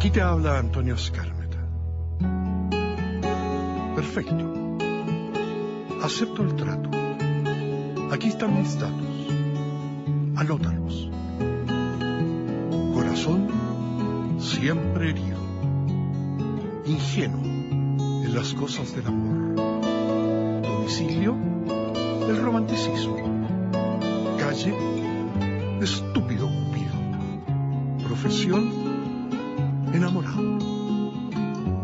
Aquí te habla Antonio Skármeta. Perfecto. Acepto el trato. Aquí están mis datos. Anótalos. Corazón siempre herido. Ingenuo en las cosas del amor. Domicilio, el romanticismo. Calle, estúpido cupido. Profesión, enamorado.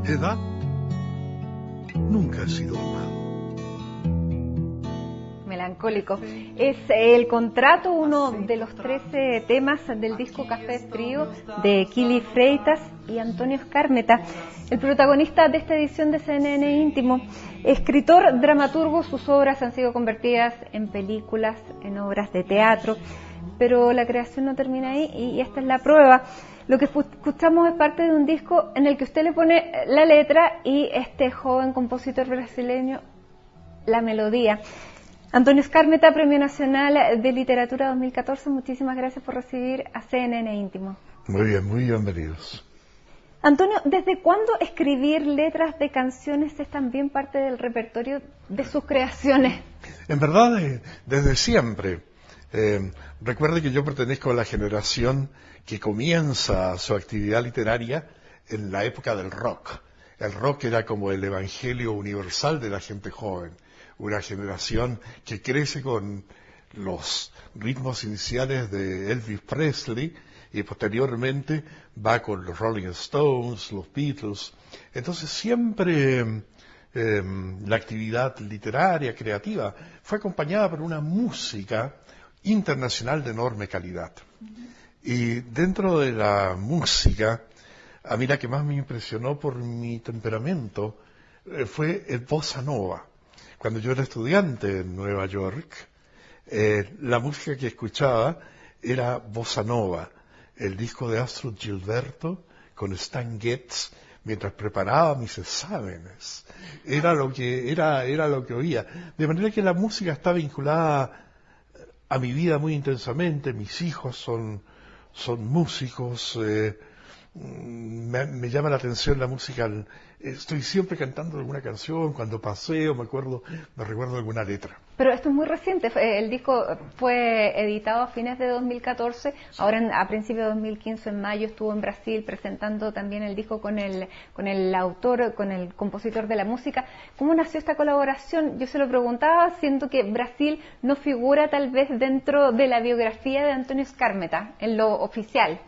Edad, nunca he sido amado. Melancólico. Es El Contrato, uno de los 13 temas del disco Café Frío de Kili Freitas y Antonio Skármeta, el protagonista de esta edición de CNN Íntimo. Escritor, dramaturgo, sus obras han sido convertidas en películas, en obras de teatro, pero la creación no termina ahí y esta es la prueba. Lo que escuchamos es parte de un disco en el que usted le pone la letra y este joven compositor brasileño la melodía. Antonio Skármeta, Premio Nacional de Literatura 2014, muchísimas gracias por recibir a CNN Íntimo. Muy bien, muy bienvenidos. Antonio, ¿desde cuándo escribir letras de canciones es también parte del repertorio de sus creaciones? En verdad, desde siempre. Recuerde que yo pertenezco a la generación que comienza su actividad literaria en la época del rock. El rock era como el evangelio universal de la gente joven. Una generación que crece con los ritmos iniciales de Elvis Presley y posteriormente va con los Rolling Stones, los Beatles. Entonces siempre la actividad literaria, creativa, fue acompañada por una música internacional de enorme calidad. Y dentro de la música, a mí la que más me impresionó por mi temperamento fue el bossa nova. Cuando yo era estudiante en Nueva York, la música que escuchaba era bossa nova, el disco de Astrud Gilberto con Stan Getz, mientras preparaba mis exámenes. Era lo que oía. De manera que la música está vinculada a mi vida muy intensamente. Mis hijos son músicos. Me llama la atención la música. Estoy siempre cantando alguna canción, cuando paseo me recuerdo alguna letra. Pero esto es muy reciente, el disco fue editado a fines de 2014, ahora a principios de 2015, en mayo, estuvo en Brasil presentando también el disco con el autor, con el compositor de la música. ¿Cómo nació esta colaboración? Yo se lo preguntaba, siento que Brasil no figura tal vez dentro de la biografía de Antonio Skármeta, en lo oficial.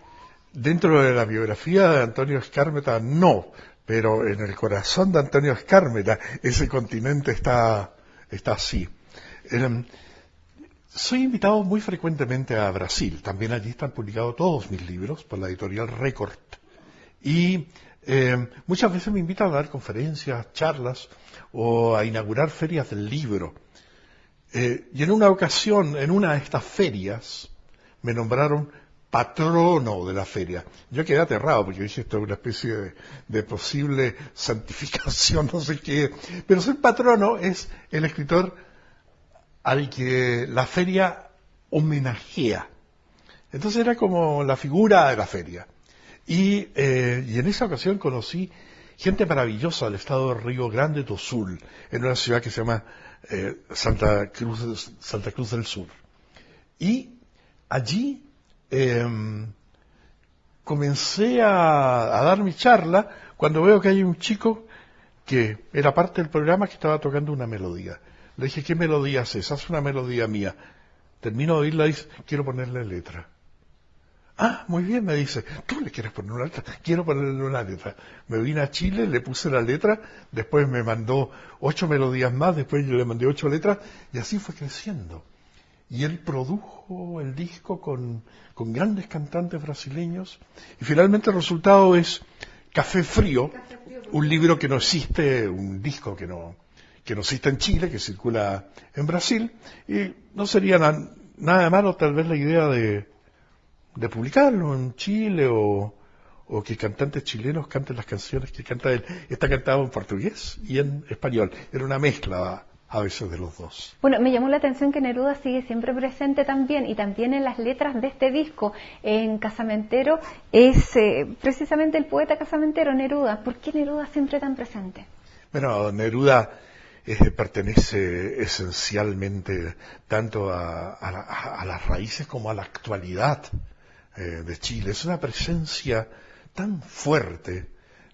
Dentro de la biografía de Antonio Skármeta no, pero en el corazón de Antonio Skármeta ese continente está así. Soy invitado muy frecuentemente a Brasil, también allí están publicados todos mis libros por la editorial Record. Y muchas veces me invitan a dar conferencias, charlas o a inaugurar ferias del libro. Y en una ocasión, en una de estas ferias, me nombraron patrono de la feria. Yo quedé aterrado porque dije, esto es una especie de posible santificación, no sé qué. Pero ser patrono es el escritor al que la feria homenajea. Entonces era como la figura de la feria. Y en esa ocasión conocí gente maravillosa del estado de Río Grande do Sul, en una ciudad que se llama Santa Cruz del Sur. Y allí comencé a dar mi charla cuando veo que hay un chico que era parte del programa que estaba tocando una melodía. Le dije, ¿qué melodía haces? Haz una melodía mía. Termino de oírla y dice, quiero ponerle letra. Ah, muy bien, me dice, ¿tú le quieres poner una letra? Quiero ponerle una letra. Me vine a Chile, le puse la letra, después me mandó 8 melodías más, después yo le mandé 8 letras, y así fue creciendo. Y él produjo el disco con grandes cantantes brasileños, y finalmente el resultado es Café Frío, un libro que no existe, un disco que no existe en Chile, que circula en Brasil, y no sería nada malo tal vez la idea de publicarlo en Chile o que cantantes chilenos canten las canciones que canta él. Está cantado en portugués y en español. Era una mezcla a veces de los dos. Bueno, me llamó la atención que Neruda sigue siempre presente también, y también en las letras de este disco. En Casamentero es precisamente el poeta casamentero, Neruda. ¿Por qué Neruda siempre tan presente? Bueno, Neruda pertenece esencialmente tanto a las raíces como a la actualidad de Chile. Es una presencia tan fuerte,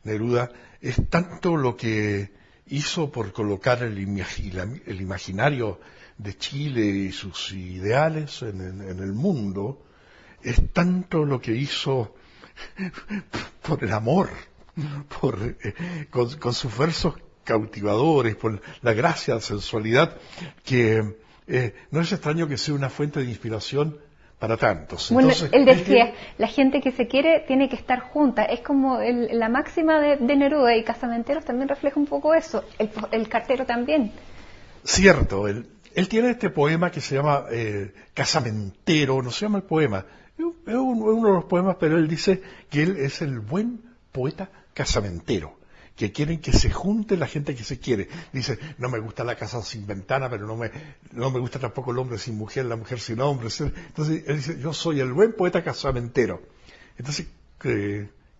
Neruda, es tanto lo que hizo por colocar el imaginario de Chile y sus ideales en el mundo, es tanto lo que hizo por el amor, con sus versos cautivadores, por la gracia, la sensualidad, que no es extraño que sea una fuente de inspiración para tantos. Bueno, Entonces, él decía, la gente que se quiere tiene que estar junta. Es como la máxima de Neruda, y Casamenteros también refleja un poco eso. El cartero también. Cierto, él tiene este poema que se llama Casamentero, no se llama el poema, es uno de los poemas, pero él dice que él es el buen poeta casamentero, que quieren que se junte la gente que se quiere. Dice, no me gusta la casa sin ventana, pero no me gusta tampoco el hombre sin mujer, la mujer sin hombre. Entonces él dice, yo soy el buen poeta casamentero. Entonces,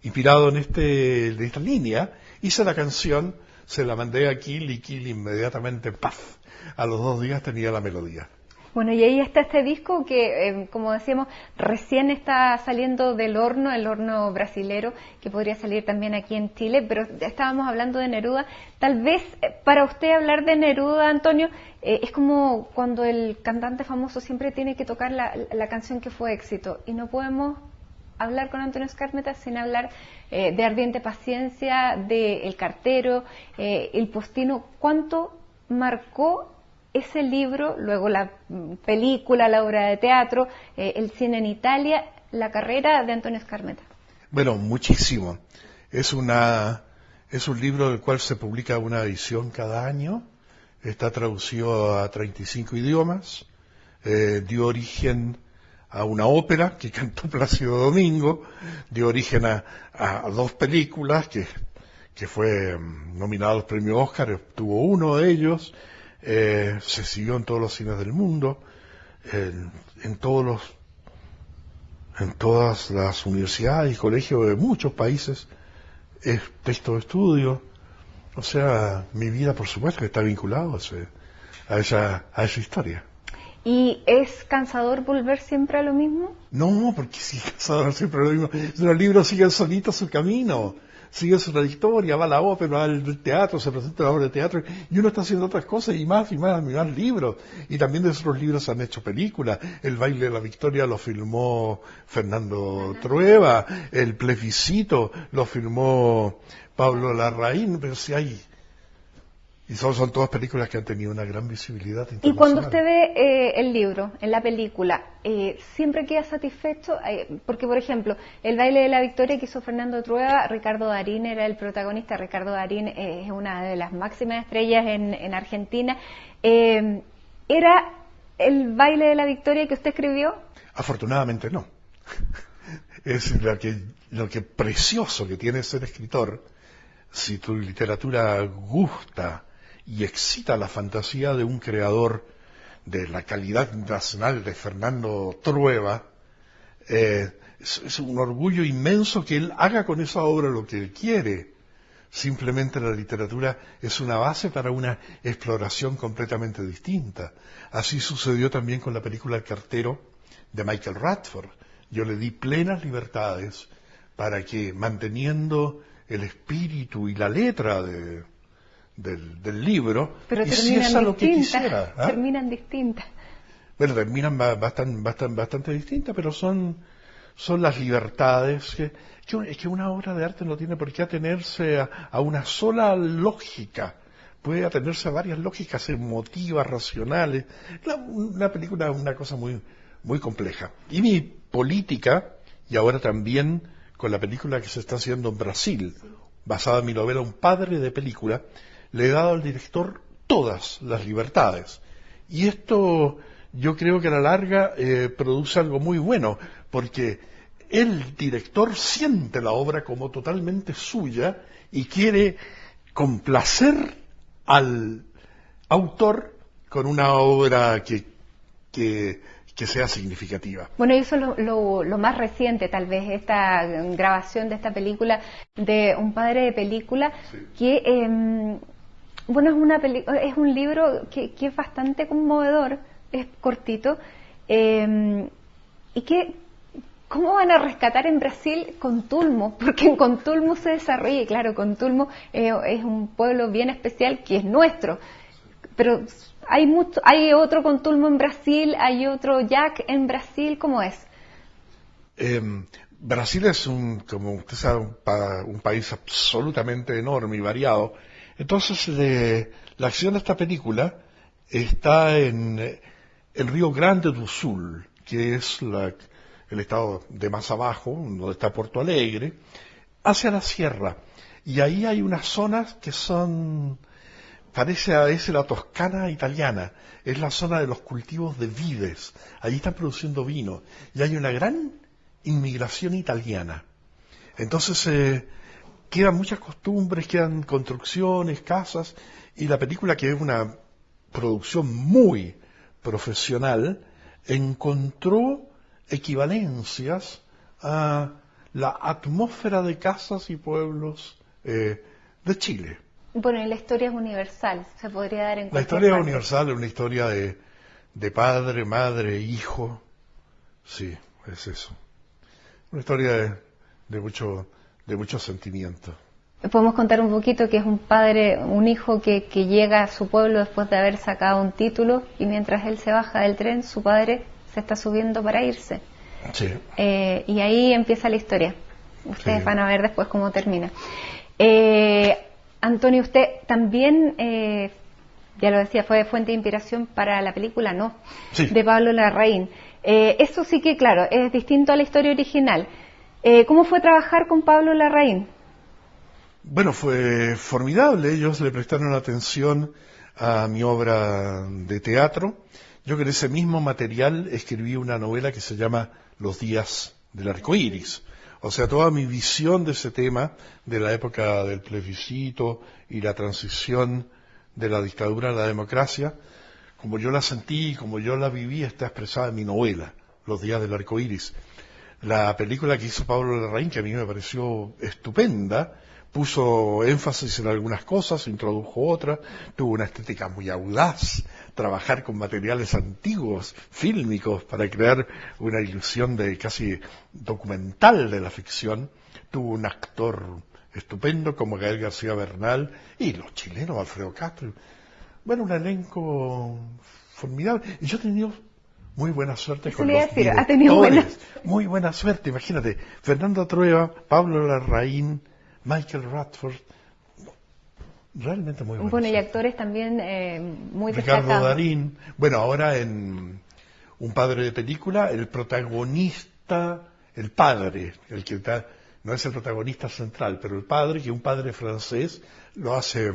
inspirado en esta línea, hice la canción, se la mandé a Kili, y Kili inmediatamente, ¡paf!, a los 2 días tenía la melodía. Bueno, y ahí está este disco que, como decíamos, recién está saliendo del horno, el horno brasilero, que podría salir también aquí en Chile, pero estábamos hablando de Neruda. Tal vez para usted hablar de Neruda, Antonio, es como cuando el cantante famoso siempre tiene que tocar la canción que fue éxito, y no podemos hablar con Antonio Skármeta sin hablar de Ardiente Paciencia, de El Cartero, El Postino. ¿Cuánto marcó ese libro, luego la película, la obra de teatro, el cine en Italia, la carrera de Antonio Skármeta? Bueno, muchísimo. Es un libro del cual se publica una edición cada año, está traducido a 35 idiomas, dio origen a una ópera que cantó Plácido Domingo, dio origen a 2 películas que fue nominado al premio Oscar, obtuvo uno de ellos. Se siguió en todos los cines del mundo, en todas las universidades y colegios de muchos países, es texto de estudio. O sea, mi vida, por supuesto, que está vinculado a esa historia. ¿Y es cansador volver siempre a lo mismo? No, porque si es cansador siempre a lo mismo. Los libros siguen solitos su camino, sigue su trayectoria, va a la ópera, va al teatro, se presenta la obra de teatro, y uno está haciendo otras cosas, y más libros. Y también de esos libros se han hecho películas. El Baile de la Victoria lo filmó Fernando Trueba, El Plebiscito lo filmó Pablo Larraín, pero si hay... Y son todas películas que han tenido una gran visibilidad internacional. Y cuando usted ve el libro, en la película, ¿siempre queda satisfecho? Porque, por ejemplo, El Baile de la Victoria que hizo Fernando Trueba, Ricardo Darín era el protagonista. Ricardo Darín es una de las máximas estrellas en Argentina. ¿Era El Baile de la Victoria que usted escribió? Afortunadamente no. Es lo que precioso que tiene ser escritor. Si tu literatura gusta y excita la fantasía de un creador de la calidad internacional de Fernando Trueba, es un orgullo inmenso que él haga con esa obra lo que él quiere. Simplemente la literatura es una base para una exploración completamente distinta. Así sucedió también con la película El Cartero de Michael Radford. Yo le di plenas libertades para que, manteniendo el espíritu y la letra del libro, pero hiciera lo que quisiera. Terminan distintas. Bueno, terminan bastante distintas, pero son las libertades que una obra de arte no tiene por qué atenerse a una sola lógica. Puede atenerse a varias lógicas emotivas, racionales. Una película es una cosa muy, muy compleja. Y mi política, y ahora también con la película que se está haciendo en Brasil, basada en mi novela Un padre de película, le he dado al director todas las libertades. Y esto yo creo que a la larga produce algo muy bueno, porque el director siente la obra como totalmente suya y quiere complacer al autor con una obra que sea significativa. Bueno, y eso es lo más reciente, tal vez, esta grabación de esta película, de un padre de película, sí. Que, bueno, es un libro que es bastante conmovedor, es cortito, y que, ¿cómo van a rescatar en Brasil Contulmo? Porque en Contulmo se desarrolla, y claro, Contulmo es un pueblo bien especial que es nuestro, pero hay otro Contulmo en Brasil, hay otro Jack en Brasil, ¿cómo es? Brasil es como usted sabe, un país absolutamente enorme y variado. Entonces, la acción de esta película está en el Río Grande do Sul, que es el estado de más abajo, donde está Porto Alegre, hacia la sierra. Y ahí hay unas zonas que parece a veces la Toscana italiana, es la zona de los cultivos de vides, allí están produciendo vino, y hay una gran inmigración italiana. Entonces quedan muchas costumbres, quedan construcciones, casas, y la película, que es una producción muy profesional, encontró equivalencias a la atmósfera de casas y pueblos de Chile. Bueno, y la historia es universal, se podría dar en cualquier La historia parte. es universal, es una historia de padre, madre, hijo. Sí, es eso. Una historia de mucho sentimiento. Podemos contar un poquito que es un hijo que llega a su pueblo después de haber sacado un título, y mientras él se baja del tren, su padre se está subiendo para irse. Sí. Y ahí empieza la historia. Ustedes sí. Van a ver después cómo termina. Antonio, usted también, ya lo decía, fue fuente de inspiración para la película No, sí. de Pablo Larraín. Eso sí que, claro, es distinto a la historia original. ¿Cómo fue trabajar con Pablo Larraín? Bueno, fue formidable. Ellos le prestaron atención a mi obra de teatro. Yo con ese mismo material escribí una novela que se llama Los días del arco iris. O sea, toda mi visión de ese tema, de la época del plebiscito y la transición de la dictadura a la democracia, como yo la sentí, como yo la viví, está expresada en mi novela, Los días del arco iris. La película que hizo Pablo Larraín, que a mí me pareció estupenda, puso énfasis en algunas cosas, introdujo otras, tuvo una estética muy audaz, trabajar con materiales antiguos, fílmicos, para crear una ilusión de casi documental de la ficción. Tuvo un actor estupendo como Gael García Bernal y los chilenos, Alfredo Castro. Bueno, un elenco formidable. Y yo he tenido muy buena suerte con los directores. Muy buena suerte, imagínate. Fernando Trueba, Pablo Larraín, Michael Radford, realmente muy buenos. Bueno, y actores también muy Ricardo destacados. Darín. Bueno, ahora en Un padre de película, el protagonista, el padre, el que está, no es el protagonista central, pero el padre, que es un padre francés, lo hace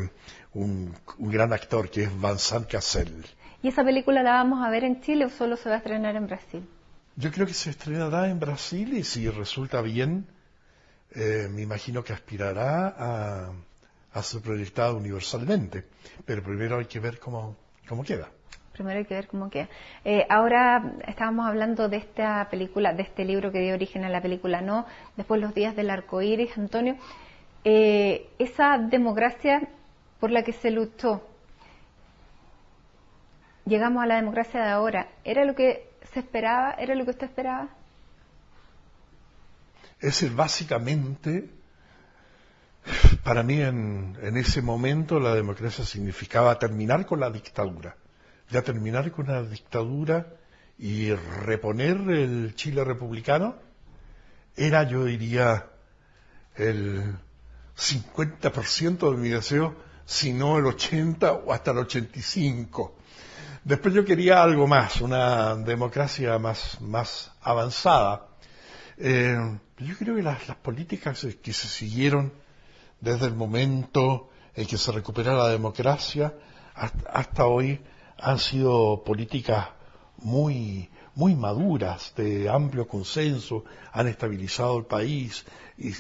un gran actor, que es Vincent Cassel. ¿Y esa película la vamos a ver en Chile o solo se va a estrenar en Brasil? Yo creo que se estrenará en Brasil, y si resulta bien, me imagino que aspirará a ser proyectada universalmente, pero primero hay que ver cómo queda. Primero hay que ver cómo queda. Ahora estábamos hablando de esta película, de este libro que dio origen a la película No, después Los días del arco iris, Antonio. Esa democracia por la que se luchó, llegamos a la democracia de ahora, ¿era lo que se esperaba? ¿Era lo que usted esperaba? Es decir, básicamente, para mí en ese momento la democracia significaba terminar con la dictadura. Ya terminar con la dictadura y reponer el Chile republicano era, yo diría, el 50% de mi deseo, si no el 80% o hasta el 85%. Después yo quería algo más, una democracia más avanzada. Yo creo que las políticas que se siguieron desde el momento en que se recupera la democracia hasta hoy han sido políticas muy maduras, de amplio consenso, han estabilizado el país, y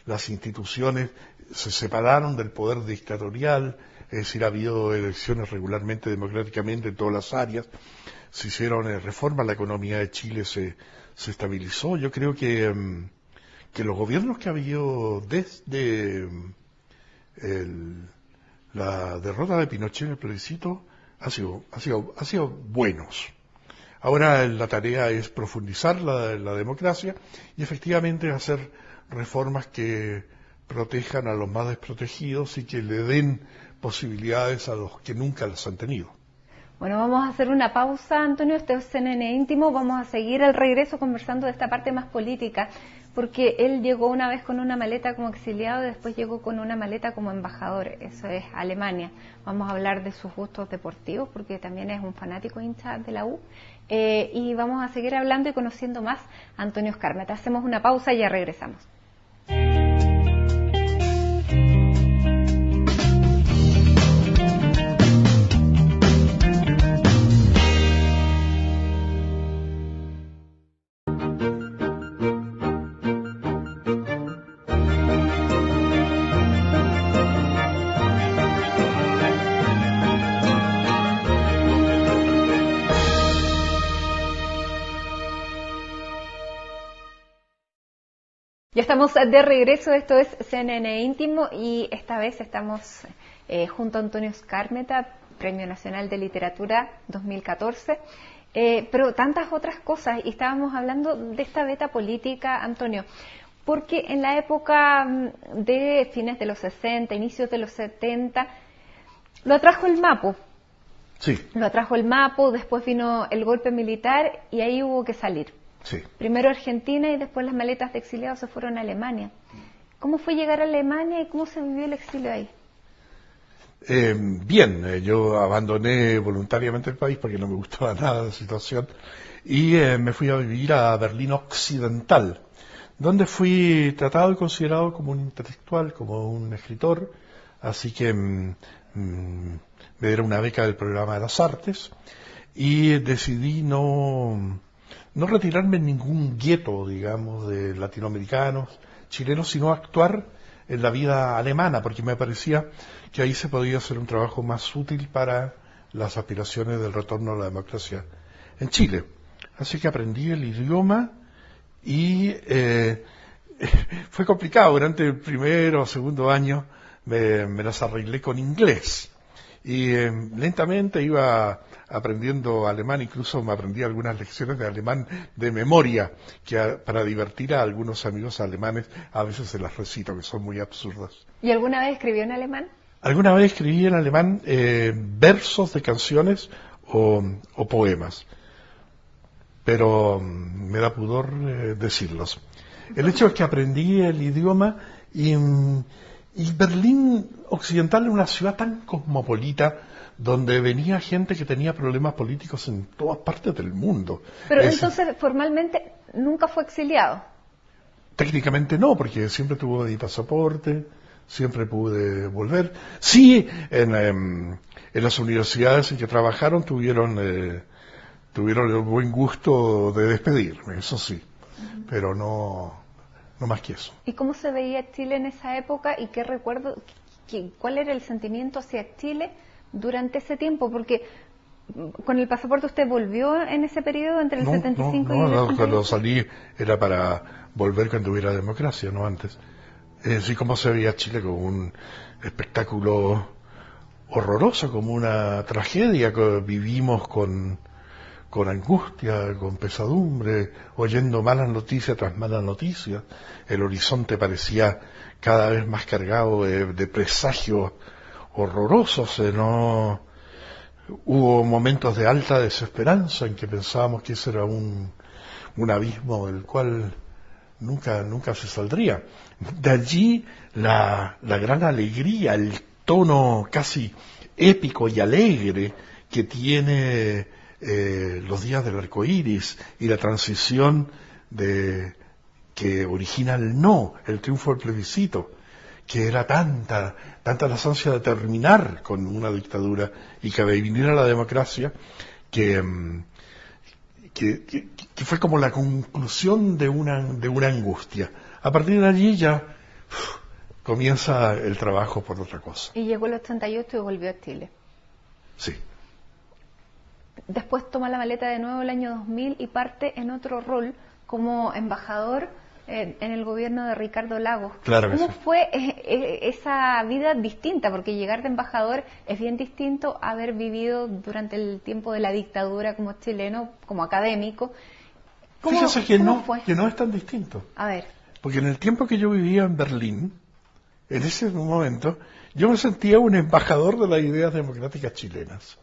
las instituciones se separaron del poder dictatorial, es decir, ha habido elecciones regularmente, democráticamente en todas las áreas, se hicieron reformas, la economía de Chile se estabilizó. Yo creo que los gobiernos que ha habido desde la derrota de Pinochet en el plebiscito ha sido buenos. Ahora la tarea es profundizar la democracia y efectivamente hacer reformas que protejan a los más desprotegidos y que le den posibilidades a los que nunca las han tenido. Bueno, vamos a hacer una pausa, Antonio, este es CNN Íntimo, vamos a seguir al regreso conversando de esta parte más política, porque él llegó una vez con una maleta como exiliado y después llegó con una maleta como embajador, eso es Alemania. Vamos a hablar de sus gustos deportivos, porque también es un fanático hincha de la U, y vamos a seguir hablando y conociendo más a Antonio Skármeta. Hacemos una pausa y ya regresamos. Ya estamos de regreso, esto es CNN Íntimo y esta vez estamos junto a Antonio Skármeta, Premio Nacional de Literatura 2014, pero tantas otras cosas, y estábamos hablando de esta beta política, Antonio, porque en la época de fines de los 60, inicios de los 70, lo atrajo el Mapo. Sí. Lo atrajo el Mapo, después vino el golpe militar y ahí hubo que salir. Sí. Primero Argentina y después las maletas de exiliados se fueron a Alemania. ¿Cómo fue llegar a Alemania y cómo se vivió el exilio ahí? Bien, yo abandoné voluntariamente el país porque no me gustaba nada la situación y me fui a vivir a Berlín Occidental, donde fui tratado y considerado como un intelectual, como un escritor, así que me dieron una beca del programa de las artes y decidí no retirarme en ningún gueto, digamos, de latinoamericanos, chilenos, sino actuar en la vida alemana, porque me parecía que ahí se podía hacer un trabajo más útil para las aspiraciones del retorno a la democracia en Chile. Así que aprendí el idioma y fue complicado. Durante el primero o segundo año me las arreglé con inglés. Y lentamente iba aprendiendo alemán, incluso me aprendí algunas lecciones de alemán de memoria, que para divertir a algunos amigos alemanes a veces se las recito, que son muy absurdas. ¿Y alguna vez escribió en alemán? Alguna vez escribí en alemán versos de canciones o poemas, pero me da pudor decirlos. El hecho es que aprendí el idioma y Berlín Occidental es una ciudad tan cosmopolita donde venía gente que tenía problemas políticos en todas partes del mundo. Pero entonces, formalmente, ¿nunca fue exiliado? Técnicamente no, porque siempre tuve mi pasaporte, siempre pude volver. Sí, en las universidades en que trabajaron tuvieron el buen gusto de despedirme, eso sí, pero no más que eso. ¿Y cómo se veía Chile en esa época y qué recuerdo, cuál era el sentimiento hacia Chile durante ese tiempo? Porque con el pasaporte usted volvió en ese periodo entre el 75 y el 80. Cuando salí era para volver cuando hubiera democracia, no antes. Sí, como se veía Chile como un espectáculo horroroso, como una tragedia que vivimos con angustia, con pesadumbre, oyendo malas noticias tras malas noticias. El horizonte parecía cada vez más cargado de presagios horrorosos. Hubo momentos de alta desesperanza en que pensábamos que ese era un abismo del cual nunca se saldría. De allí la gran alegría, el tono casi épico y alegre que tiene los días del arco iris y la transición que origina el triunfo del plebiscito, que era tanta la ansia de terminar con una dictadura y que viniera la democracia, que fue como la conclusión de una angustia. A partir de allí ya comienza el trabajo por otra cosa. Y llegó el 88 y volvió a Chile. Sí. Después toma la maleta de nuevo el año 2000 y parte en otro rol como embajador en el gobierno de Ricardo Lagos. Claro que ¿Cómo sí. fue esa vida distinta? Porque llegar de embajador es bien distinto a haber vivido durante el tiempo de la dictadura como chileno, como académico. Fíjese que fue? no es tan distinto. A ver. Porque en el tiempo que yo vivía en Berlín, en ese momento, yo me sentía un embajador de las ideas democráticas chilenas,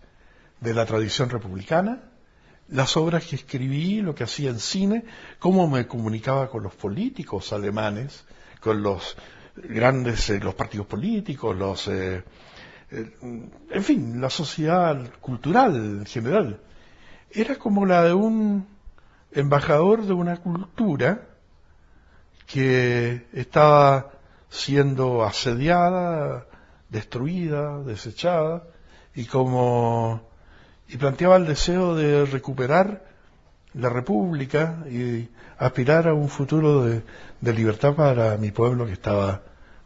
de la tradición republicana, las obras que escribí, lo que hacía en cine, cómo me comunicaba con los políticos alemanes, con los grandes, los partidos políticos, en fin, la sociedad cultural en general. Era como la de un embajador de una cultura que estaba siendo asediada, destruida, desechada, y planteaba el deseo de recuperar la República y aspirar a un futuro de libertad para mi pueblo que estaba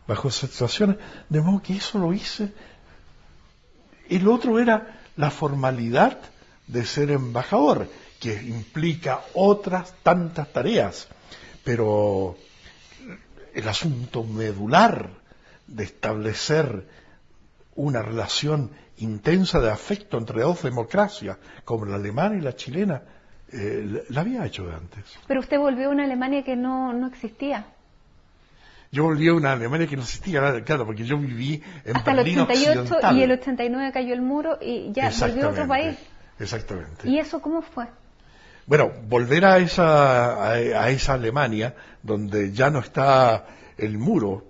bajo esas situaciones, de modo que eso lo hice. El otro era la formalidad de ser embajador, que implica otras tantas tareas, pero el asunto medular de establecer una relación intensa de afecto entre dos democracias, como la alemana y la chilena, la había hecho de antes. Pero usted volvió a una Alemania que no existía. Yo volví a una Alemania que no existía, claro, porque yo viví en hasta Berlín el 88 occidental. Y el 89 cayó el muro y ya volvió a otro país. Exactamente. ¿Y eso cómo fue? Bueno, volver a esa Alemania, donde ya no está el muro,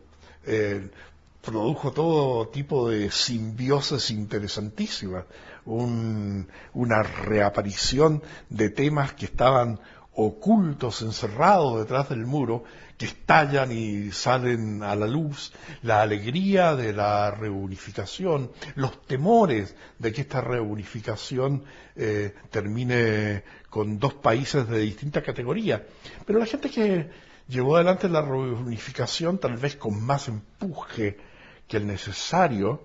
produjo todo tipo de simbiosis interesantísima, una reaparición de temas que estaban ocultos, encerrados detrás del muro, que estallan y salen a la luz, la alegría de la reunificación, los temores de que esta reunificación termine con dos países de distinta categoría. Pero la gente que llevó adelante la reunificación, tal vez con más empuje que el necesario,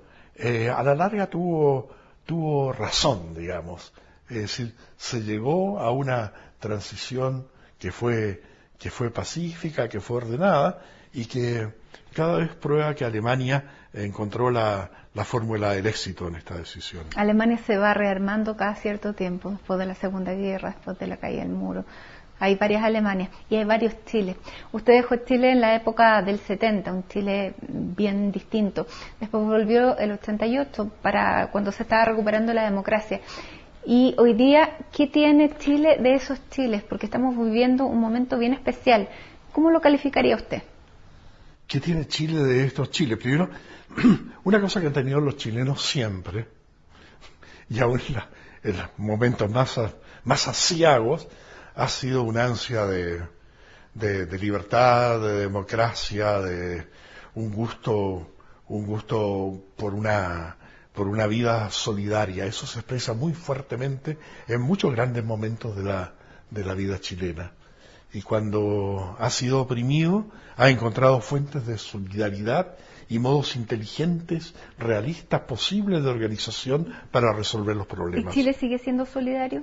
a la larga tuvo razón, digamos. Es decir, se llegó a una transición que fue pacífica, que fue ordenada y que cada vez prueba que Alemania encontró la fórmula del éxito en esta decisión. Alemania se va rearmando cada cierto tiempo, después de la Segunda Guerra, después de la caída del muro. Hay varias Alemanias y hay varios Chiles. Usted dejó Chile en la época del 70, un Chile bien distinto. Después volvió el 88, para cuando se estaba recuperando la democracia. Y hoy día, ¿qué tiene Chile de esos Chiles? Porque estamos viviendo un momento bien especial. ¿Cómo lo calificaría usted? ¿Qué tiene Chile de estos Chiles? Primero, una cosa que han tenido los chilenos siempre, y aún en los momentos más aciagos, ha sido una ansia de libertad, de democracia, de un gusto por una vida solidaria. Eso se expresa muy fuertemente en muchos grandes momentos de la vida chilena. Y cuando ha sido oprimido, ha encontrado fuentes de solidaridad y modos inteligentes, realistas, posibles de organización para resolver los problemas. ¿Y Chile sigue siendo solidario?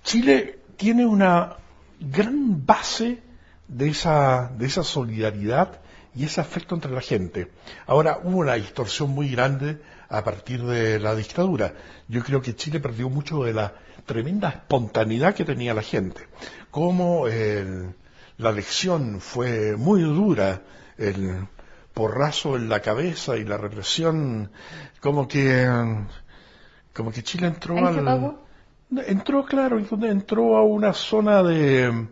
Chile tiene una gran base de esa solidaridad y ese afecto entre la gente. Ahora, hubo una distorsión muy grande a partir de la dictadura. Yo creo que Chile perdió mucho de la tremenda espontaneidad que tenía la gente. Como la elección fue muy dura, el porrazo en la cabeza y la represión, como que Chile entró ¿Ahí se pagó? Entró a una zona de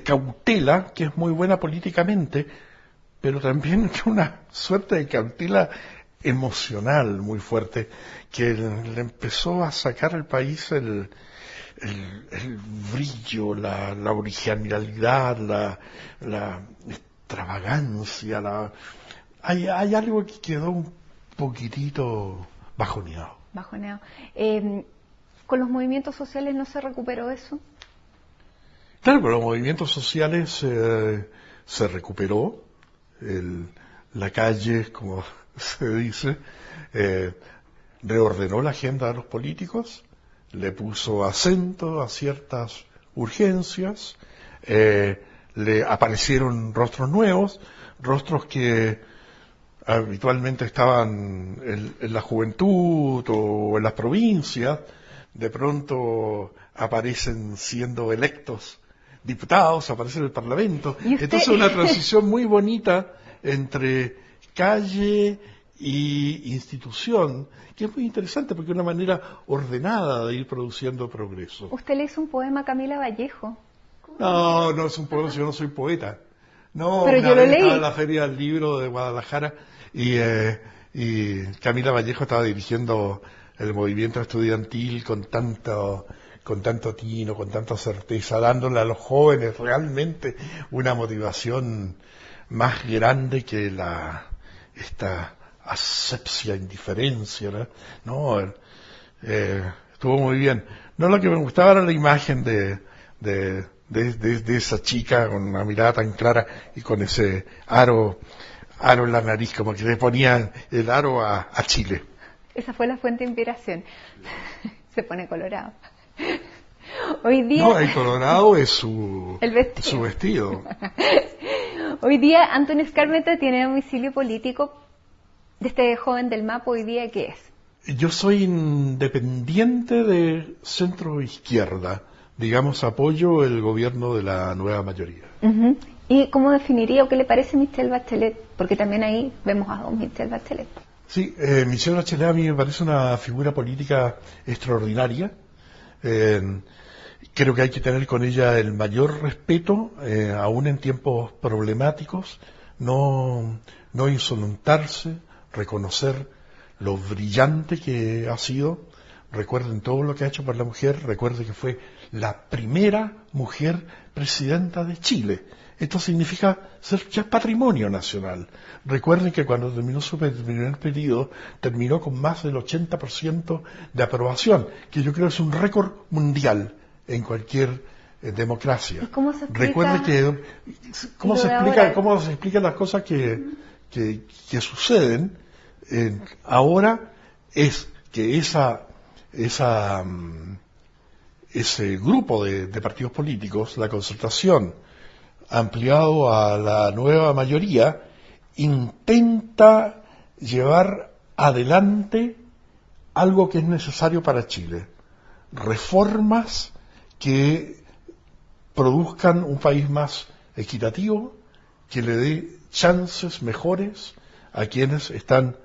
cautela, que es muy buena políticamente, pero también una suerte de cautela emocional muy fuerte, que le empezó a sacar al país el brillo, la originalidad, la extravagancia, hay algo que quedó un poquitito bajoneado. ¿Con los movimientos sociales no se recuperó eso? Claro, con los movimientos sociales se recuperó, la calle, como se dice, reordenó la agenda de los políticos, le puso acento a ciertas urgencias, le aparecieron rostros nuevos, rostros que habitualmente estaban en la juventud o en las provincias, de pronto aparecen siendo electos diputados, aparecen en el Parlamento. Entonces una transición muy bonita entre calle y institución, que es muy interesante porque es una manera ordenada de ir produciendo progreso. Usted le hizo un poema a Camila Vallejo. No, no es un poema, yo no soy poeta. No, pero una yo lo vez leí. estaba en la Feria del Libro de Guadalajara y Camila Vallejo estaba dirigiendo el movimiento estudiantil con tanto tino, con tanta certeza, dándole a los jóvenes realmente una motivación más grande que esta asepsia, indiferencia, ¿no? Estuvo muy bien. No, lo que me gustaba era la imagen de esa chica con una mirada tan clara y con ese aro en la nariz, como que le ponían el aro a Chile. Esa fue la fuente de inspiración. Se pone colorado. Hoy día... No, el colorado es su vestido. Hoy día Antonio Skármeta tiene domicilio político de este joven del MAPO. Hoy día, ¿qué es? Yo soy independiente de centro izquierda. Digamos, apoyo el gobierno de la nueva mayoría. Uh-huh. ¿Y cómo definiría o qué le parece Michelle Bachelet? Porque también ahí vemos a don Michelle Bachelet. Sí, Michelle Bachelet a mí me parece una figura política extraordinaria. Creo que hay que tener con ella el mayor respeto, aún en tiempos problemáticos, no insolentarse, reconocer lo brillante que ha sido. Recuerden todo lo que ha hecho por la mujer, recuerden que fue la primera mujer presidenta de Chile. Esto significa ser ya patrimonio nacional. Recuerden que cuando terminó su primer periodo, terminó con más del 80% de aprobación, que yo creo es un récord mundial en cualquier democracia. ¿Y cómo se explica? Recuerde que cómo se explican las cosas que suceden ahora es que ese grupo de partidos políticos, la Concertación, ampliado a la nueva mayoría, intenta llevar adelante algo que es necesario para Chile. Reformas que produzcan un país más equitativo, que le dé chances mejores a quienes están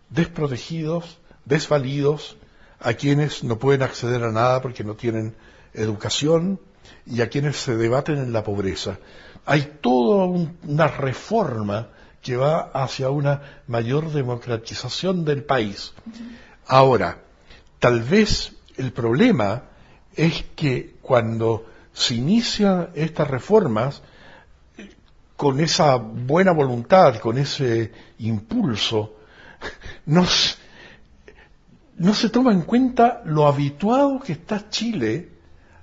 desprotegidos, desvalidos, a quienes no pueden acceder a nada porque no tienen educación y a quienes se debaten en la pobreza. Hay toda una reforma que va hacia una mayor democratización del país. Ahora, tal vez el problema es que cuando se inician estas reformas, con esa buena voluntad, con ese impulso, no se toma en cuenta lo habituado que está Chile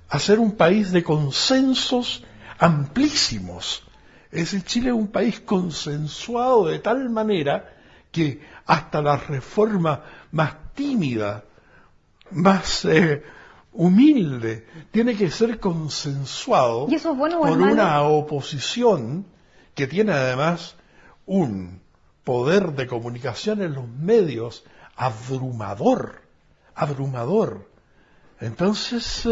a ser un país de consensos amplísimos. Es decir, Chile es un país consensuado de tal manera que hasta la reforma más tímida, más humilde, tiene que ser consensuado ¿Y eso es bueno o por es malo? una oposición que tiene además un poder de comunicación en los medios abrumador. Entonces,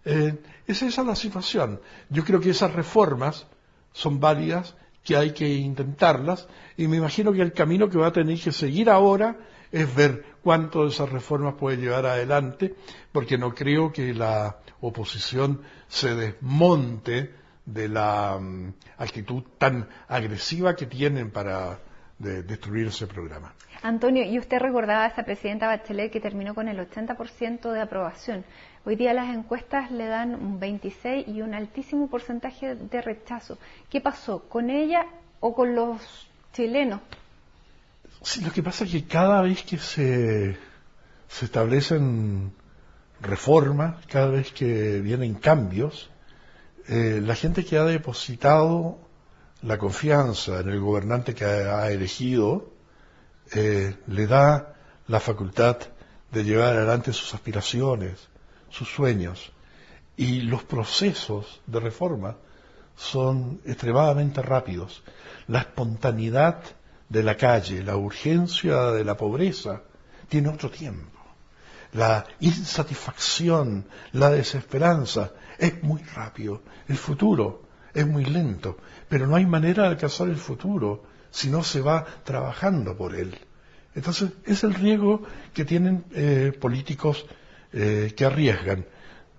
es esa la situación. Yo creo que esas reformas son válidas, que hay que intentarlas, y me imagino que el camino que va a tener que seguir ahora es ver cuánto de esas reformas puede llevar adelante, porque no creo que la oposición se desmonte de la actitud tan agresiva que tienen para destruir ese programa. Antonio, y usted recordaba a esa presidenta Bachelet que terminó con el 80% de aprobación. Hoy día las encuestas le dan un 26% y un altísimo porcentaje de rechazo. ¿Qué pasó? ¿Con ella o con los chilenos? Sí, lo que pasa es que cada vez que se establecen reformas, cada vez que vienen cambios, la gente que ha depositado la confianza en el gobernante que ha elegido, le da la facultad de llevar adelante sus aspiraciones, sus sueños. Y los procesos de reforma son extremadamente rápidos. La espontaneidad de la calle, la urgencia de la pobreza, tiene otro tiempo. La insatisfacción, la desesperanza, es muy rápido. El futuro es muy lento, pero no hay manera de alcanzar el futuro si no se va trabajando por él. Entonces, es el riesgo que tienen políticos que arriesgan.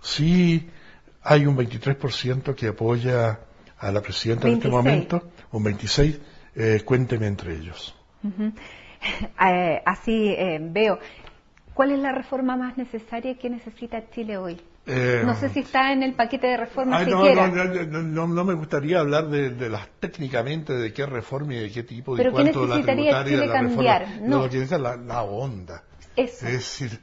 Sí hay un 23% que apoya a la presidenta 26. En este momento, un 26%, cuénteme entre ellos. Así veo. ¿Cuál es la reforma más necesaria que necesita Chile hoy? No sé si está en el paquete de reformas siquiera. No me gustaría hablar de las técnicamente de qué reforma y de qué tipo, ¿Pero de cuánto de la tributaria Chile de la cambiar? reforma. No, lo que necesita es la onda. Eso. Es decir,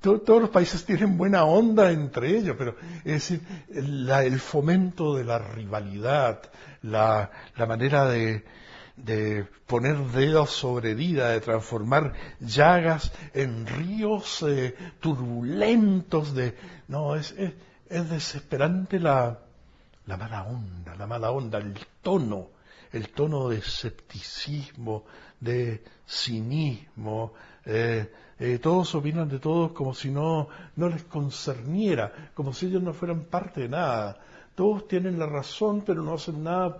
todos los países tienen buena onda entre ellos, pero es decir, el fomento de la rivalidad, la manera de poner dedos sobre herida, de transformar llagas en ríos turbulentos es desesperante la mala onda, el tono de escepticismo, de cinismo. Todos opinan de todos como si no les concerniera, como si ellos no fueran parte de nada. Todos tienen la razón, pero no hacen nada.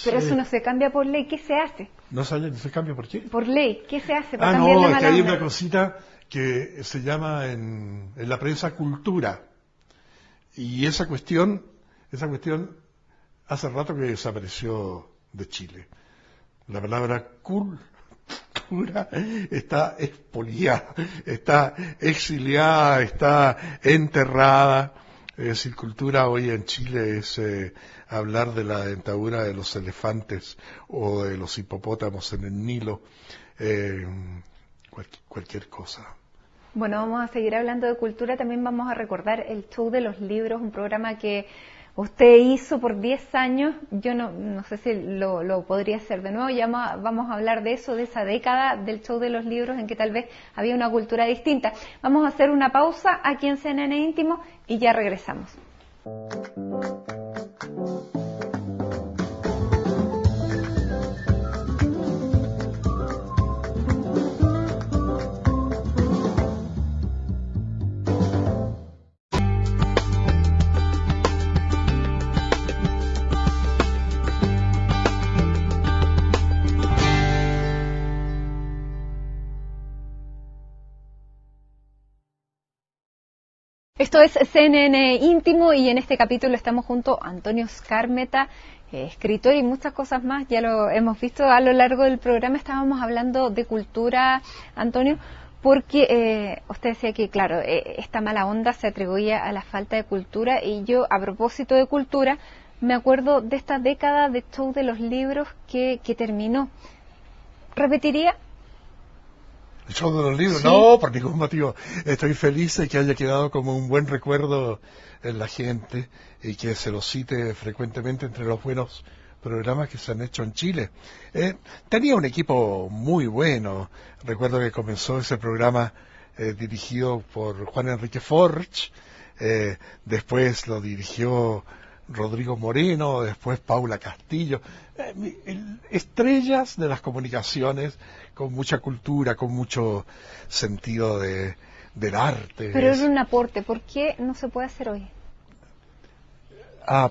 Pero eso no se cambia por ley. ¿Qué se hace? ¿No se cambia por qué? Por ley. ¿Qué se hace para cambiar la mala es que hay onda? una cosita que se llama en la prensa cultura. Y esa cuestión hace rato que desapareció de Chile. La palabra cultura está expoliada, está exiliada, está enterrada. Es decir, cultura hoy en Chile es hablar de la dentadura de los elefantes o de los hipopótamos en el Nilo, cualquier cosa. Bueno, vamos a seguir hablando de cultura. También vamos a recordar el Show de los Libros, un programa que usted hizo por 10 años. Yo no sé si lo podría hacer de nuevo. Ya vamos a hablar de eso, de esa década del Show de los Libros en que tal vez había una cultura distinta. Vamos a hacer una pausa aquí en CNN Íntimo y ya regresamos. Esto es CNN Íntimo y en este capítulo estamos junto a Antonio Skármeta, escritor y muchas cosas más. Ya lo hemos visto a lo largo del programa. Estábamos hablando de cultura, Antonio, porque usted decía que, claro, esta mala onda se atribuía a la falta de cultura, y yo, a propósito de cultura, me acuerdo de esta década de Show de los Libros que terminó. ¿Repetiría? ¿El Show de los Libros? Sí. No, por ningún motivo. Estoy feliz de que haya quedado como un buen recuerdo en la gente y que se lo cite frecuentemente entre los buenos programas que se han hecho en Chile. Tenía un equipo muy bueno. Recuerdo que comenzó ese programa dirigido por Juan Enrique Forch, después lo dirigió Rodrigo Moreno, después Paula Castillo, estrellas de las comunicaciones con mucha cultura, con mucho sentido del arte. Pero es un aporte. ¿Por qué no se puede hacer hoy?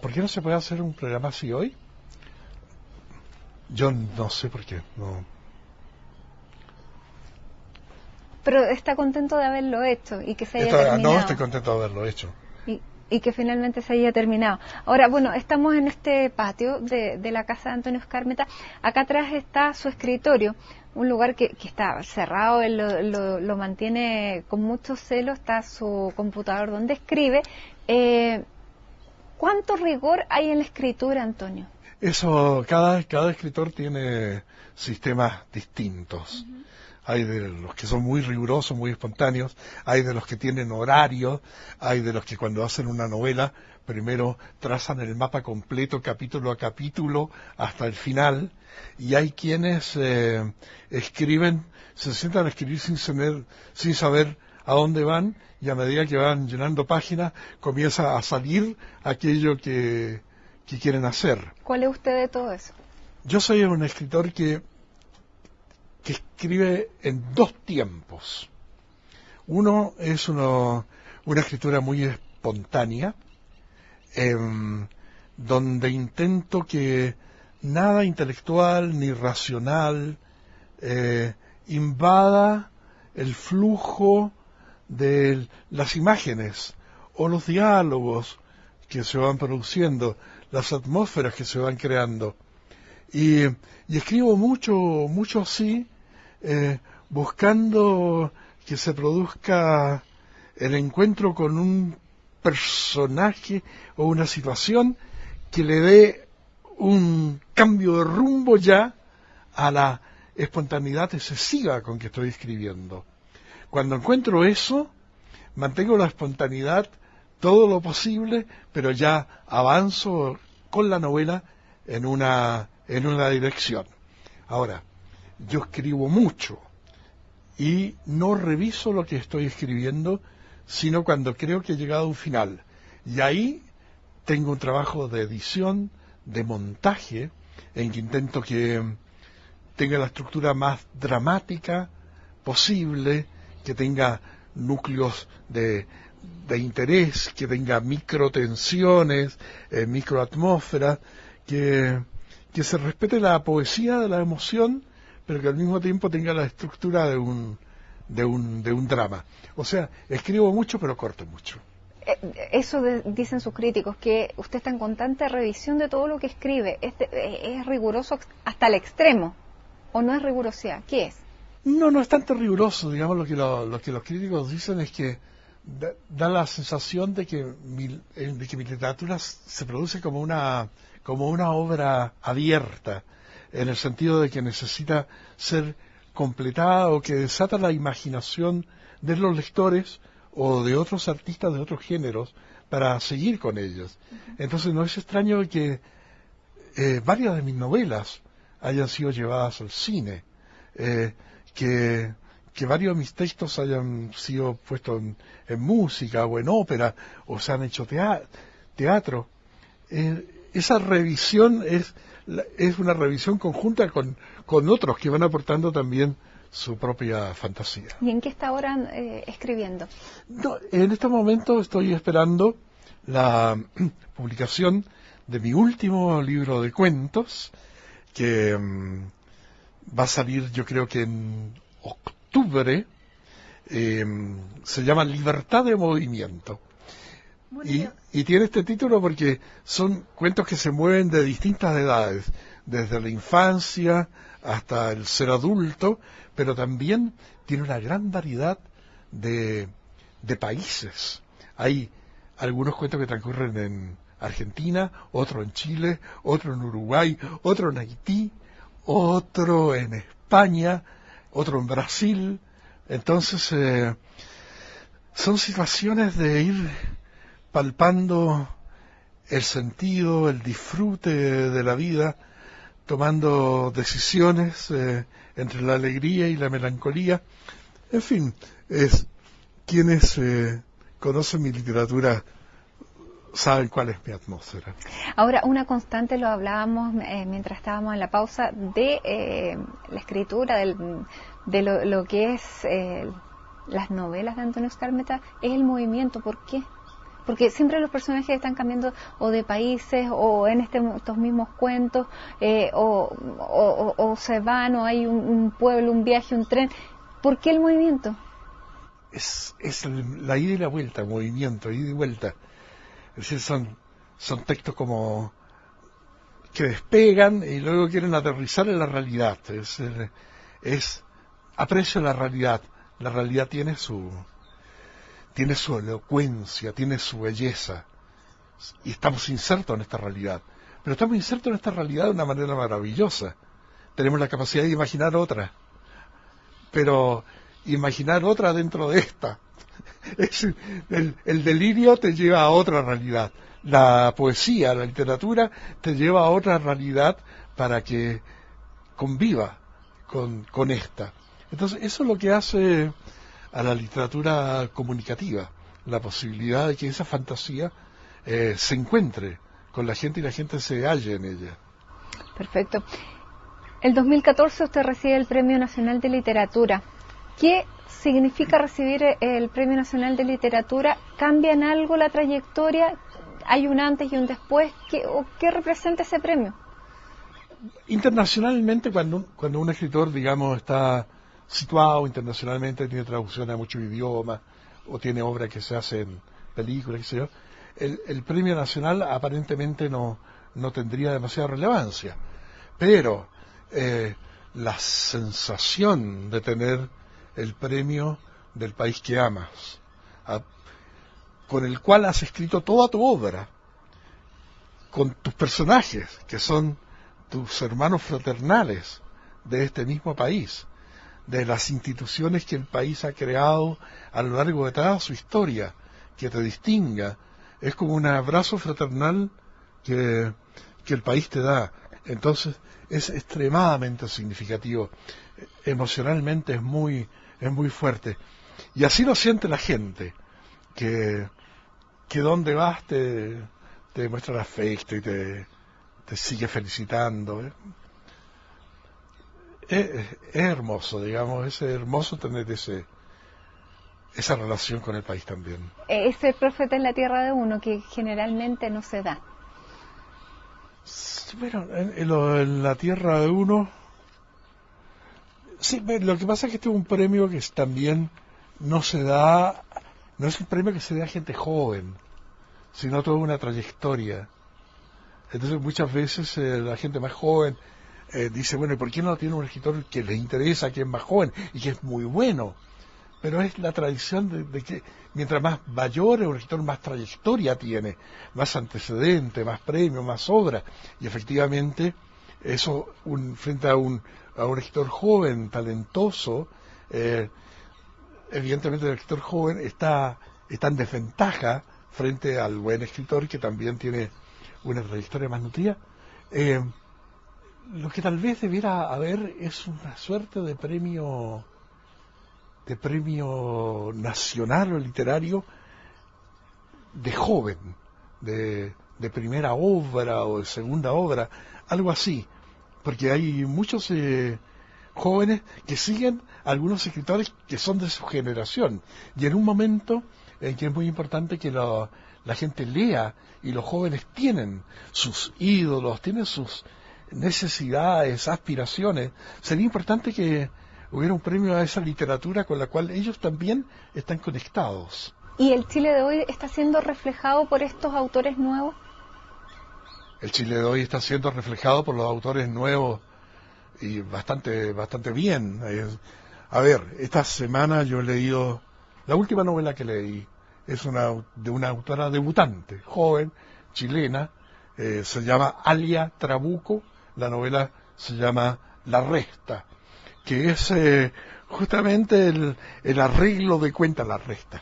¿Por qué no se puede hacer un programa así hoy? Yo no sé por qué. No. Pero está contento de haberlo hecho y que se haya terminado. No, estoy contento de haberlo hecho. Y que finalmente se haya terminado. Ahora, bueno, estamos en este patio de la casa de Antonio Skármeta. Acá atrás está su escritorio, un lugar que está cerrado, él lo mantiene con mucho celo. Está su computador donde escribe. ¿Cuánto rigor hay en la escritura, Antonio? Eso, cada escritor tiene sistemas distintos. hay de los que son muy rigurosos, muy espontáneos, hay de los que tienen horario, hay de los que cuando hacen una novela primero trazan el mapa completo capítulo a capítulo hasta el final, y hay quienes escriben, se sientan a escribir sin saber a dónde van, y a medida que van llenando páginas comienza a salir aquello que quieren hacer. ¿Cuál es usted de todo eso? Yo soy un escritor que escribe en dos tiempos. Uno es una escritura muy espontánea, donde intento que nada intelectual ni racional invada el flujo de las imágenes o los diálogos que se van produciendo, las atmósferas que se van creando. Y escribo mucho así, buscando que se produzca el encuentro con un personaje o una situación que le dé un cambio de rumbo ya a la espontaneidad excesiva con que estoy escribiendo. Cuando encuentro eso, mantengo la espontaneidad todo lo posible, pero ya avanzo con la novela en una dirección. Ahora, yo escribo mucho y no reviso lo que estoy escribiendo, sino cuando creo que he llegado a un final. Y ahí tengo un trabajo de edición, de montaje, en que intento que tenga la estructura más dramática posible, que tenga núcleos de interés, que tenga microtensiones, microatmósferas, que se respete la poesía de la emoción, pero que al mismo tiempo tenga la estructura de un drama. O sea, escribo mucho, pero corto mucho. Eso dicen sus críticos, que usted está en constante revisión de todo lo que escribe. ¿Es riguroso hasta el extremo? ¿O no es rigurosidad? ¿Qué es? No es tanto riguroso. Digamos, lo que los críticos dicen es que da la sensación de que mi literatura se produce como una obra abierta, en el sentido de que necesita ser completada o que desata la imaginación de los lectores o de otros artistas de otros géneros para seguir con ellos. Entonces no es extraño que varias de mis novelas hayan sido llevadas al cine, que varios de mis textos hayan sido puestos en música o en ópera, o se han hecho teatro. Esa revisión es una revisión conjunta con otros que van aportando también su propia fantasía. ¿Y en qué está ahora escribiendo? No, en este momento estoy esperando la publicación de mi último libro de cuentos, que va a salir, yo creo que en octubre. Se llama Libertad de Movimiento. Y tiene este título porque son cuentos que se mueven de distintas edades, desde la infancia hasta el ser adulto, pero también tiene una gran variedad de países. Hay algunos cuentos que transcurren en Argentina, otro en Chile, otro en Uruguay, otro en Haití, otro en España, otro en Brasil. Entonces, son situaciones de ir palpando el sentido, el disfrute de la vida, tomando decisiones entre la alegría y la melancolía. En fin, quienes conocen mi literatura saben cuál es mi atmósfera. Ahora, una constante, lo hablábamos mientras estábamos en la pausa, de la escritura, de lo que es las novelas de Antonio Skármeta, es el movimiento. ¿Por qué? Porque siempre los personajes están cambiando o de países o en estos mismos cuentos o se van, o hay un pueblo, un viaje, un tren. ¿Por qué el movimiento? Es la ida y la vuelta, movimiento, ida y vuelta. Es decir, son textos como que despegan y luego quieren aterrizar en la realidad. Aprecio la realidad. La realidad tiene su elocuencia, tiene su belleza. Y estamos insertos en esta realidad. Pero estamos insertos en esta realidad de una manera maravillosa. Tenemos la capacidad de imaginar otra. pero imaginar otra dentro de esta. El delirio te lleva a otra realidad. La poesía, la literatura, te lleva a otra realidad para que conviva con esta. Entonces, eso es lo que hace a la literatura comunicativa, la posibilidad de que esa fantasía se encuentre con la gente y la gente se halle en ella. Perfecto. El 2014 usted recibe el Premio Nacional de Literatura. ¿Qué significa recibir el Premio Nacional de Literatura? ¿Cambia en algo la trayectoria? ¿Hay un antes y un después? ¿Qué representa ese premio? Internacionalmente, cuando un escritor, digamos, está situado internacionalmente, tiene traducción a muchos idiomas, o tiene obras que se hacen películas, qué sé yo, el premio nacional aparentemente no tendría demasiada relevancia. Pero la sensación de tener el premio del país que amas, con el cual has escrito toda tu obra, con tus personajes, que son tus hermanos fraternales de este mismo país, de las instituciones que el país ha creado a lo largo de toda su historia, que te distinga, es como un abrazo fraternal que el país te da. Entonces es extremadamente significativo, emocionalmente es muy fuerte, y así lo siente la gente, que donde vas te muestra afecto y te sigue felicitando. Es hermoso, digamos, es hermoso tener esa relación con el país también. Ese profeta en la tierra de uno, que generalmente no se da. Bueno, en la tierra de uno, sí, lo que pasa es que este es un premio que también no se da, no es un premio que se dé a gente joven, sino toda una trayectoria. Entonces muchas veces la gente más joven dice, bueno, ¿y por qué no tiene un escritor que les interesa, que es más joven y que es muy bueno? Pero es la tradición de que mientras más mayor es un escritor, más trayectoria tiene, más antecedente, más premio, más obra. Y efectivamente, eso frente a un escritor joven, talentoso, evidentemente el escritor joven está en desventaja frente al buen escritor que también tiene una trayectoria más nutrida. Lo que tal vez debiera haber es una suerte de premio nacional o literario de joven, de primera obra o de segunda obra, algo así, porque hay muchos jóvenes que siguen a algunos escritores que son de su generación, y en un momento en que es muy importante que la gente lea, y los jóvenes tienen sus ídolos, tienen sus necesidades, aspiraciones, sería importante que hubiera un premio a esa literatura con la cual ellos también están conectados. ¿Y el Chile de hoy está siendo reflejado por estos autores nuevos? El Chile de hoy está siendo reflejado por los autores nuevos y bastante bien. A ver, esta semana yo he leído, la última novela que leí es de una autora debutante, joven, chilena, se llama Alia Trabuco, la novela se llama La Resta, que es justamente el arreglo de cuentas, La Resta.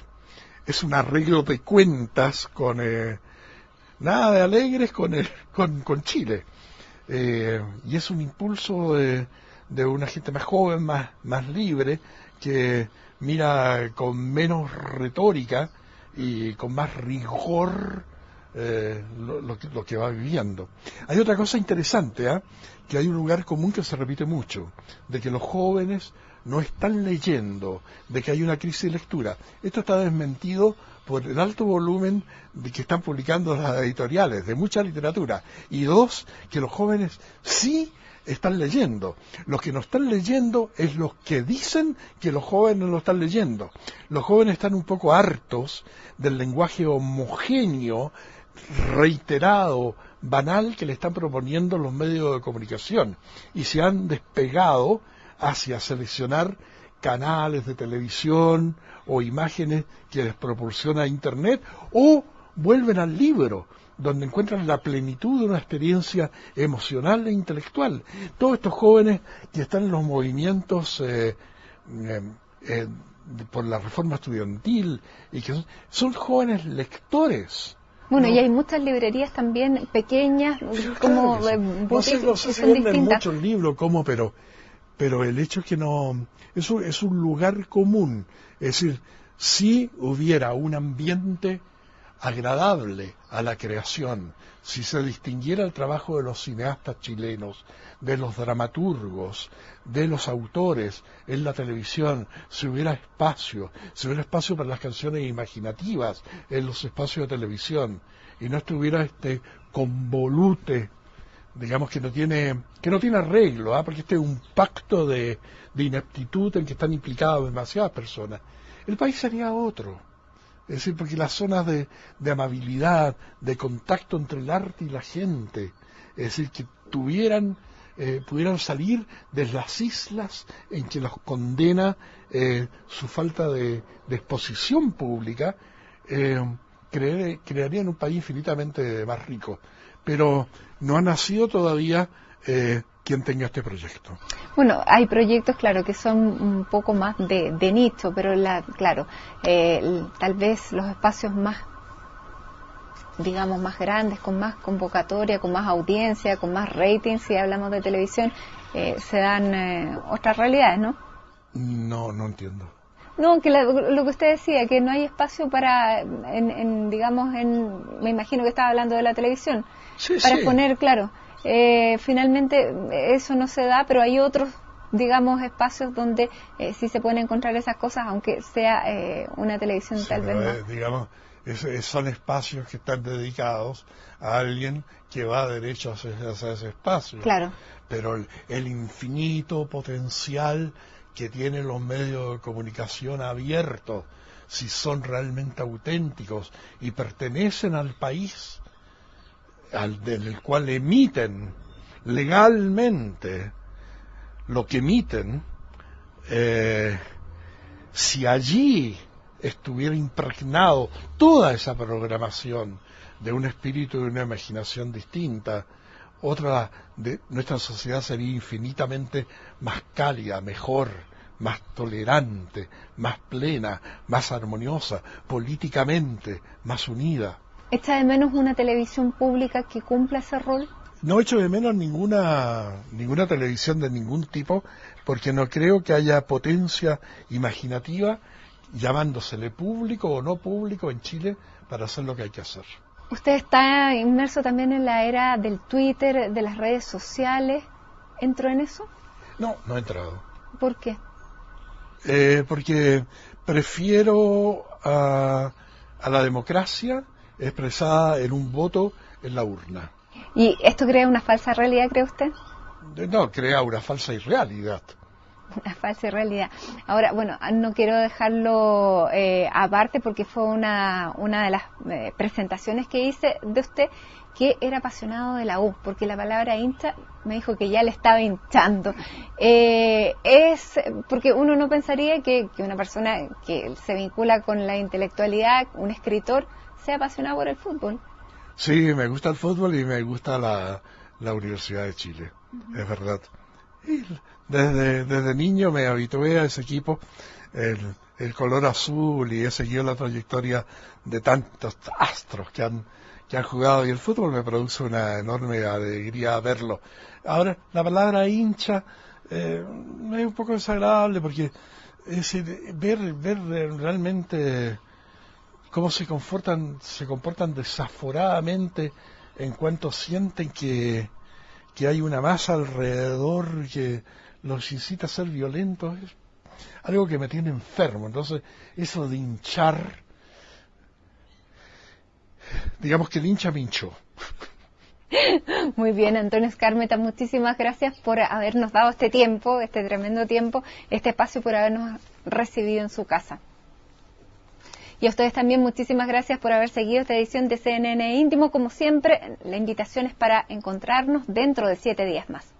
Es un arreglo de cuentas con nada de alegres con Chile. Y es un impulso de una gente más joven, más libre, que mira con menos retórica y con más rigor lo que va viviendo. Hay otra cosa interesante, que hay un lugar común que se repite mucho, de que los jóvenes no están leyendo, de que hay una crisis de lectura. Esto está desmentido por el alto volumen de que están publicando las editoriales de mucha literatura, y dos, que los jóvenes sí están leyendo. Los que no están leyendo es los que dicen que los jóvenes no lo están leyendo. Los jóvenes están un poco hartos del lenguaje homogéneo, reiterado, banal que le están proponiendo los medios de comunicación, y se han despegado hacia seleccionar canales de televisión o imágenes que les proporciona Internet, o vuelven al libro, donde encuentran la plenitud de una experiencia emocional e intelectual. Todos estos jóvenes que están en los movimientos por la reforma estudiantil, y que son jóvenes lectores. Bueno, ¿no? y hay muchas librerías también pequeñas, como boutiques, no sé que si son venden distintas. mucho el libro, cómo, pero el hecho es que no, es un lugar común. Es decir, si hubiera un ambiente agradable a la creación, si se distinguiera el trabajo de los cineastas chilenos, de los dramaturgos, de los autores en la televisión, si hubiera espacio para las canciones imaginativas en los espacios de televisión, y no estuviera este convolute, digamos, que no tiene arreglo, porque este es un pacto de ineptitud en que están implicadas demasiadas personas, el país sería otro. Es decir, porque las zonas de amabilidad, de contacto entre el arte y la gente, es decir, que pudieran salir de las islas en que los condena su falta de exposición pública, crearían un país infinitamente más rico. Pero no ha nacido todavía quien tenga este proyecto. Bueno, hay proyectos, claro, que son un poco más de nicho, pero claro, tal vez los espacios más, digamos, más grandes, con más convocatoria, con más audiencia, con más rating, si hablamos de televisión, se dan otras realidades, ¿no? No entiendo. No, que lo que usted decía, que no hay espacio para, me imagino que estaba hablando de la televisión, Sí, para sí. exponer, claro. Finalmente eso no se da, pero hay otros, digamos, espacios donde sí se pueden encontrar esas cosas, aunque sea una televisión Sí, tal vez no. digamos, son espacios que están dedicados a alguien que va derecho hacia ese espacio. Claro. Pero el infinito potencial que tienen los medios de comunicación abiertos, si son realmente auténticos y pertenecen al país del cual emiten legalmente lo que emiten, si allí estuviera impregnado toda esa programación de un espíritu y una imaginación distinta, otra de nuestra sociedad sería infinitamente más cálida, mejor, más tolerante, más plena, más armoniosa, políticamente más unida. ¿Echa de menos una televisión pública que cumpla ese rol? No echo de menos ninguna televisión de ningún tipo, porque no creo que haya potencia imaginativa, llamándosele público o no público en Chile, para hacer lo que hay que hacer. Usted está inmerso también en la era del Twitter, de las redes sociales. ¿Entró en eso? No he entrado. ¿Por qué? Porque prefiero a la democracia expresada en un voto en la urna. ¿Y esto crea una falsa realidad, cree usted? No, crea una falsa irrealidad. Una falsa realidad. Ahora, bueno, no quiero dejarlo aparte porque fue una de las presentaciones que hice de usted, que era apasionado de la U, porque la palabra hincha me dijo que ya le estaba hinchando. Es porque uno no pensaría que una persona que se vincula con la intelectualidad, un escritor, sea apasionado por el fútbol. Sí, me gusta el fútbol y me gusta la Universidad de Chile, es verdad. Y desde niño me habitué a ese equipo, el color azul, y he seguido la trayectoria de tantos astros que han jugado, y el fútbol me produce una enorme alegría verlo. Ahora, la palabra hincha es un poco desagradable, porque es ver realmente cómo se comportan desaforadamente en cuanto sienten que hay una masa alrededor que los incita a ser violentos, es algo que me tiene enfermo. Entonces, eso de hinchar, digamos que el hincha me hinchó. Muy bien, Antonio Skármeta, muchísimas gracias por habernos dado este tiempo, este tremendo tiempo, este espacio, por habernos recibido en su casa. Y a ustedes también muchísimas gracias por haber seguido esta edición de CNN Íntimo. Como siempre, la invitación es para encontrarnos dentro de 7 días más.